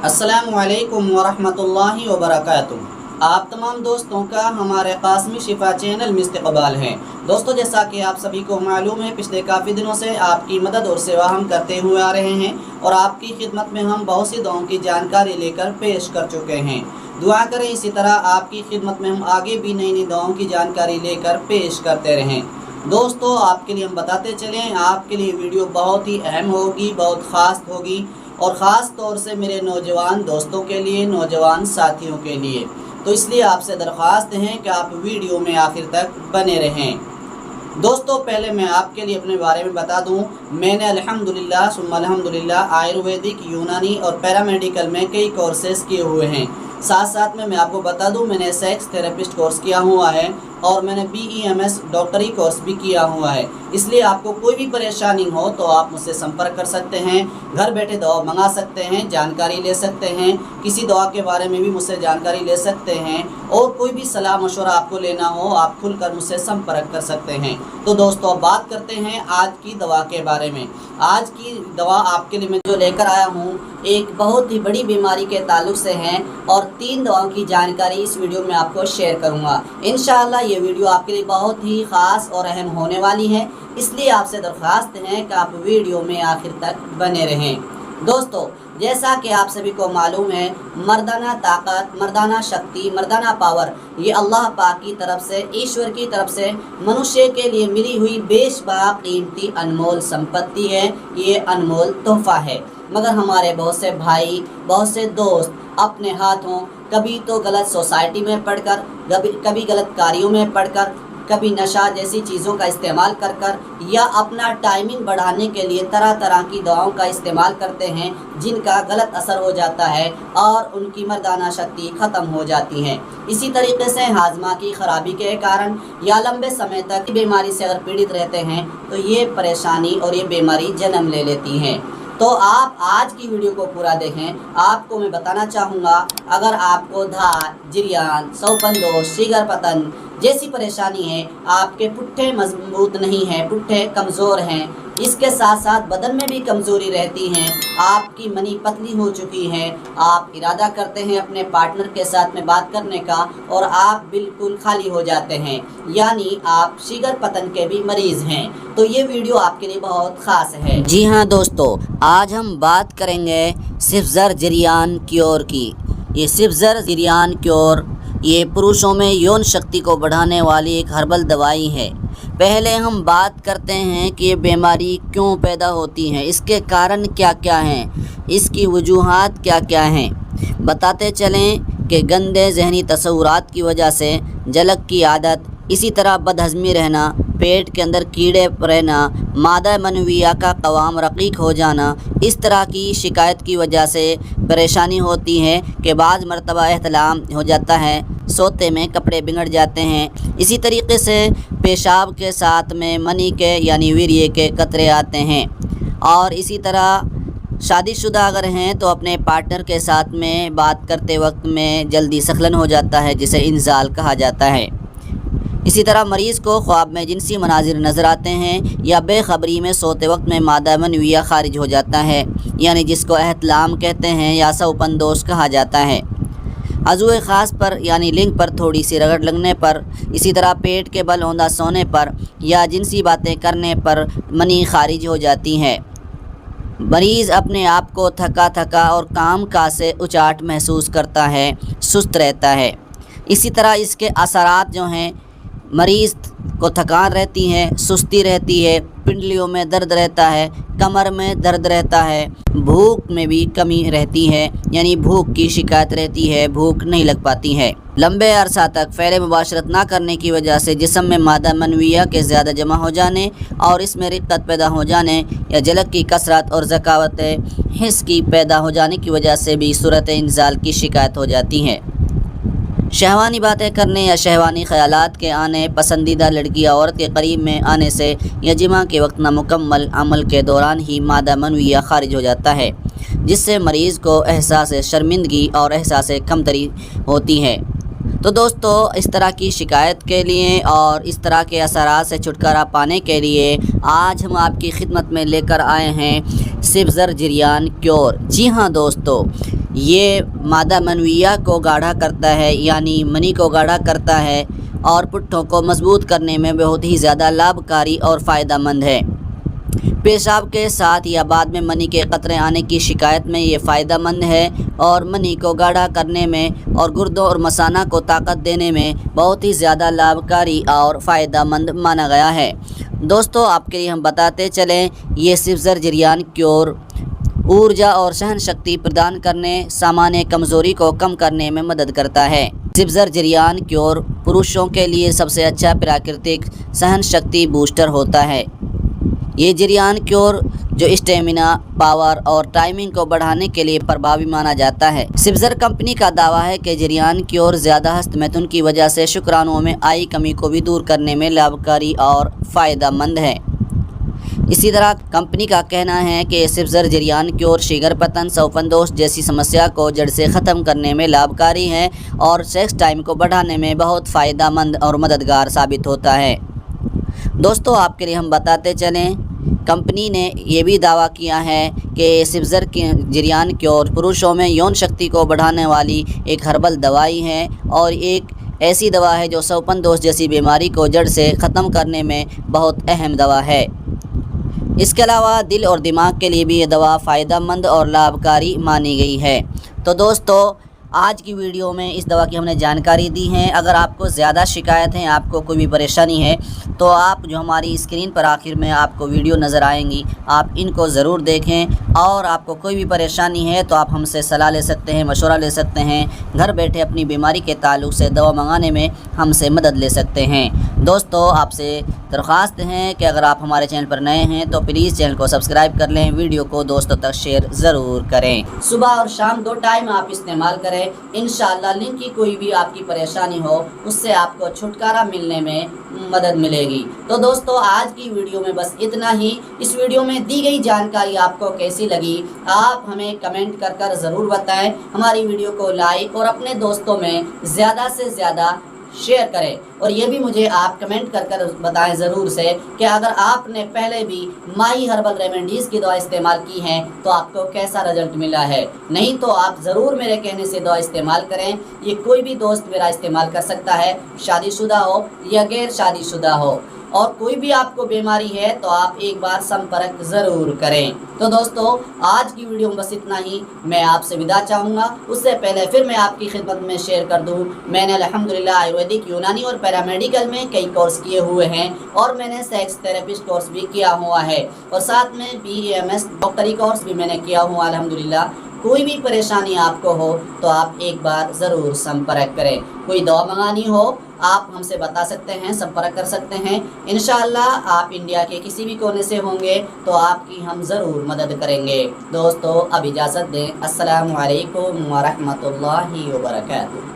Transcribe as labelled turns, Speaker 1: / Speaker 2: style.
Speaker 1: अस्सलामुअलैकुम वरहमतुल्लाहि वबरकातुहू। आप तमाम दोस्तों का हमारे कास्मी शिफा चैनल में इस्तकबाल है। दोस्तों, जैसा कि आप सभी को मालूम है, पिछले काफ़ी दिनों से आपकी मदद और सेवा हम करते हुए आ रहे हैं और आपकी खिदमत में हम बहुत सी दुआओं की जानकारी लेकर पेश कर चुके हैं। दुआ करें इसी तरह आपकी खिदमत में हम आगे भी नई नई दुआओं की जानकारी लेकर पेश करते रहें। दोस्तों, आपके लिए हम बताते चलें, आपके लिए वीडियो बहुत ही अहम होगी, बहुत ख़ास होगी और ख़ास तौर से मेरे नौजवान दोस्तों के लिए, नौजवान साथियों के लिए। तो इसलिए आपसे दरख्वास्त है कि आप वीडियो में आखिर तक बने रहें। दोस्तों, पहले मैं आपके लिए अपने बारे में बता दूं, मैंने अल्हम्दुलिल्लाह सुम्मा अल्हम्दुलिल्लाह आयुर्वेदिक, यूनानी और पैरामेडिकल में कई कोर्सेज़ किए हुए हैं। साथ साथ में मैं आपको बता दूं, मैंने सेक्स थेरेपिस्ट कोर्स किया हुआ है और मैंने BEMS डॉक्टरी कोर्स भी किया हुआ है। इसलिए आपको कोई भी परेशानी हो तो आप मुझसे संपर्क कर सकते हैं, घर बैठे दवा मंगा सकते हैं, जानकारी ले सकते हैं, किसी दवा के बारे में भी मुझसे जानकारी ले सकते हैं और कोई भी सलाह मशवरा आपको लेना हो आप खुलकर मुझसे संपर्क कर सकते हैं। तो दोस्तों, अब बात करते हैं आज की दवा के बारे में। आज की दवा आपके लिए मैं जो लेकर आया हूँ एक बहुत ही बड़ी बीमारी के ताल्लुक से है और 3 दवाओं की जानकारी इस वीडियो में आपको शेयर करूँगा। इंशाअल्लाह ये वीडियो आपके लिए बहुत ही ख़ास और अहम होने वाली है, इसलिए आपसे दरख्वास्त है कि आप वीडियो में आखिर तक बने रहें। दोस्तों, जैसा कि आप सभी को मालूम है, मर्दाना ताकत, मर्दाना शक्ति, मर्दाना पावर ये अल्लाह पाक की तरफ से, ईश्वर की तरफ से मनुष्य के लिए मिली हुई बेशबहा कीमती अनमोल संपत्ति है, ये अनमोल तोहफ़ा है। मगर हमारे बहुत से भाई, बहुत से दोस्त अपने हाथों कभी तो गलत सोसाइटी में पढ़कर, कभी गलत कार्यों में पढ़कर, कभी नशा जैसी चीज़ों का इस्तेमाल कर कर या अपना टाइमिंग बढ़ाने के लिए तरह तरह की दवाओं का इस्तेमाल करते हैं, जिनका गलत असर हो जाता है और उनकी मर्दाना शक्ति ख़त्म हो जाती है। इसी तरीके से हाजमा की ख़राबी के कारण या लंबे समय तक बीमारी से अगर पीड़ित रहते हैं तो ये परेशानी और ये बीमारी जन्म ले लेती हैं। तो आप आज की वीडियो को पूरा देखें। आपको मैं बताना चाहूँगा, अगर आपको धार, जिरियान, सौपनदोष, जिगर पतन जैसी परेशानी है, आपके पुट्ठे मजबूत नहीं हैं, पुट्ठे कमज़ोर हैं, इसके साथ साथ बदन में भी कमज़ोरी रहती है, आपकी मनी पतली हो चुकी है, आप इरादा करते हैं अपने पार्टनर के साथ में बात करने का और आप बिल्कुल खाली हो जाते हैं, यानी आप शिगर पतन के भी मरीज़ हैं, तो ये वीडियो आपके लिए बहुत ख़ास है। जी हाँ दोस्तों, आज हम बात करेंगे सिफ्ज़र जिरियान क्योर की। ये सिफ्ज़र जिरियान क्योर ये पुरुषों में यौन शक्ति को बढ़ाने वाली एक हर्बल दवाई है। पहले हम बात करते हैं कि ये बीमारी क्यों पैदा होती है, इसके कारण क्या क्या हैं, इसकी वजूहात क्या क्या हैं। बताते चलें कि गंदे जहनी तसव्वुरात की वजह से जलक की आदत, इसी तरह बदहज़मी रहना, पेट के अंदर कीड़े रहना, मादा मनविया का क़वाम रक़ीक़ हो जाना, इस तरह की शिकायत की वजह से परेशानी होती है कि बाज़ मरतबा एहतलाम हो जाता है, सोते में कपड़े बिगड़ जाते हैं। इसी तरीके से पेशाब के साथ में मनी के यानी वीर्य के कतरे आते हैं और इसी तरह शादीशुदा अगर हैं तो अपने पार्टनर के साथ में बात करते वक्त में जल्दी सखलन हो जाता है, जिसे इंजाल कहा जाता है। इसी तरह मरीज़ को ख्वाब में जिनसी मनाजिर नज़र आते हैं या बेखबरी में सोते वक्त में मादा मनविया खारिज हो जाता है, यानी जिसको एहतलाम कहते हैं या सौपनदोष कहा जाता है। अज़ुए ख़ास पर यानी लिंग पर थोड़ी सी रगड़ लगने पर, इसी तरह पेट के बल औंधा सोने पर या जिनसी बातें करने पर मनी खारिज हो जाती है। मरीज़ अपने आप को थका थका और काम काज से उचाट महसूस करता है, सुस्त रहता है। इसी तरह इसके असरात जो हैं, मरीज़ को थकान रहती है, सुस्ती रहती है, पिंडलियों में दर्द रहता है, कमर में दर्द रहता है, भूख में भी कमी रहती है, यानी भूख की शिकायत रहती है, भूख नहीं लग पाती है। लंबे अरसा तक फ़ैल मुबाशरत ना करने की वजह से जिस्म में मादा मनविया के ज़्यादा जमा हो जाने और इसमें रिक्कत पैदा हो जाने या जलक की कसरत और ज़कावत हिस्स की पैदा हो जाने की वजह से भी सूरत इंज़ाल की शिकायत हो जाती है। शहवानी बातें करने या शहवानी ख़यालात के आने, पसंदीदा लड़की या औरत के करीब में आने से या जिमा के वक्त नामुकम्मल अमल के दौरान ही मादा मनविया खारिज हो जाता है, जिससे मरीज़ को एहसास शर्मिंदगी और एहसास कमतरी होती है। तो दोस्तों, इस तरह की शिकायत के लिए और इस तरह के असरात से छुटकारा पाने के लिए आज हम आपकी खिदमत में लेकर आए हैं सिफ्ज़र जिरियान क्योर। जी हाँ दोस्तों,
Speaker 2: یہ مادہ منویہ کو گاڑھا کرتا ہے، یعنی منی کو گاڑھا کرتا ہے اور پٹھوں کو مضبوط کرنے میں بہت ہی زیادہ لابھکاری اور فائدہ مند ہے۔ پیشاب کے ساتھ یا بعد میں منی کے قطرے آنے کی شکایت میں یہ فائدہ مند ہے اور منی کو گاڑھا کرنے میں اور گردوں اور مثانہ کو طاقت دینے میں بہت ہی زیادہ لابھکاری اور فائدہ مند مانا گیا ہے۔ دوستو، آپ کے لیے ہم بتاتے چلیں، یہ سبزر جریان کیور ارجا اور سہن شکتی پردان کرنے، سامان کمزوری کو کم کرنے میں مدد کرتا ہے۔ سبزر جریان کیور پروشوں کے لیے سب سے اچھا پراکرتک سہن شکتی بوسٹر ہوتا ہے۔ یہ جریان کیور جو اسٹیمنا، پاور اور ٹائمنگ کو بڑھانے کے لیے پربھاوی مانا جاتا ہے۔ سبزر کمپنی کا دعویٰ ہے کہ جریان کیور زیادہ ہست میتھن کی وجہ سے شکرانوں میں آئی کمی کو بھی دور کرنے میں لابھکاری اور فائدہ مند ہے۔ اسی طرح کمپنی کا کہنا ہے کہ سبزر جریان کیور شیگر پتن، سوپن دوش جیسی سمسیا کو جڑ سے ختم کرنے میں لابھکاری ہے اور سیکس ٹائم کو بڑھانے میں بہت فائدہ مند اور مددگار ثابت ہوتا ہے۔ دوستو، آپ کے لیے ہم بتاتے چلیں، کمپنی نے یہ بھی دعویٰ کیا ہے کہ سبزر جریان کیور پروشوں میں یون شکتی کو بڑھانے والی ایک ہربل دوائی ہے اور ایک ایسی دوا ہے جو سوپن دوش جیسی بیماری کو جڑ سے ختم کرنے میں بہت اہم دوا ہے۔ اس کے علاوہ دل اور دماغ کے لیے بھی یہ دوا فائدہ مند اور لابھکاری مانی گئی ہے۔ تو دوستو، آج کی ویڈیو میں اس دوا کی ہم نے جانکاری دی ہے۔ اگر آپ کو زیادہ شکایت ہیں، آپ کو کوئی بھی پریشانی ہے، تو آپ جو ہماری اسکرین پر آخر میں آپ کو ویڈیو نظر آئیں گی، آپ ان کو ضرور دیکھیں، اور آپ کو کوئی بھی پریشانی ہے تو آپ ہم سے صلاح لے سکتے ہیں، مشورہ لے سکتے ہیں، گھر بیٹھے اپنی بیماری کے تعلق سے دوا منگانے میں ہم سے مدد لے سکتے ہیں۔ دوستو، آپ سے درخواست ہے کہ اگر آپ ہمارے چینل پر نئے ہیں تو پلیز چینل کو سبسکرائب کر لیں، ویڈیو کو دوستوں تک شیئر ضرور کریں۔
Speaker 1: صبح اور شام 2 ٹائم آپ استعمال کریں، انشاءاللہ لنک کی کوئی بھی آپ کی پریشانی ہو اس سے آپ کو چھٹکارا ملنے میں مدد ملے گی۔ تو دوستو، آج کی ویڈیو میں بس اتنا ہی۔ اس ویڈیو میں دی گئی جانکاری آپ کو کیسی لگی آپ ہمیں کمنٹ کر ضرور بتائیں۔ ہماری ویڈیو کو لائک اور اپنے دوستوں میں زیادہ سے زیادہ شیئر کریں، اور یہ بھی مجھے آپ کمنٹ کر بتائیں ضرور سے کہ اگر آپ نے پہلے بھی مائی ہربل ریمیڈیز کی دوا استعمال کی ہیں تو آپ کو کیسا رزلٹ ملا ہے۔ نہیں تو آپ ضرور میرے کہنے سے دوا استعمال کریں۔ یہ کوئی بھی دوست میرا استعمال کر سکتا ہے، شادی شدہ ہو یا غیر شادی شدہ ہو، اور کوئی بھی آپ کو بیماری ہے تو آپ ایک بار سمپرک ضرور کریں۔ تو دوستو، آج کی ویڈیو میں بس اتنا ہی۔ میں آپ سے ودا چاہوں گا، اس سے پہلے پھر میں آپ کی خدمت میں شیئر کر دوں، میں نے الحمدللہ آیوریدک، یونانی اور پیرامیڈیکل میں کئی کورس کیے ہوئے ہیں، اور میں نے سیکس تھراپسٹ کورس بھی کیا ہوا ہے، اور ساتھ میں BAMS ڈاکٹری کورس بھی میں نے کیا ہوا الحمدللہ۔ کوئی بھی پریشانی آپ کو ہو تو آپ ایک بار ضرور سمپرک کریں۔ کوئی دوا منگانی ہو آپ ہم سے بتا سکتے ہیں، سمپرک کر سکتے ہیں۔ انشاءاللہ آپ انڈیا کے کسی بھی کونے سے ہوں گے تو آپ کی ہم ضرور مدد کریں گے۔ دوستو، اب اجازت دیں۔ السلام علیکم ورحمۃ اللہ وبرکاتہ۔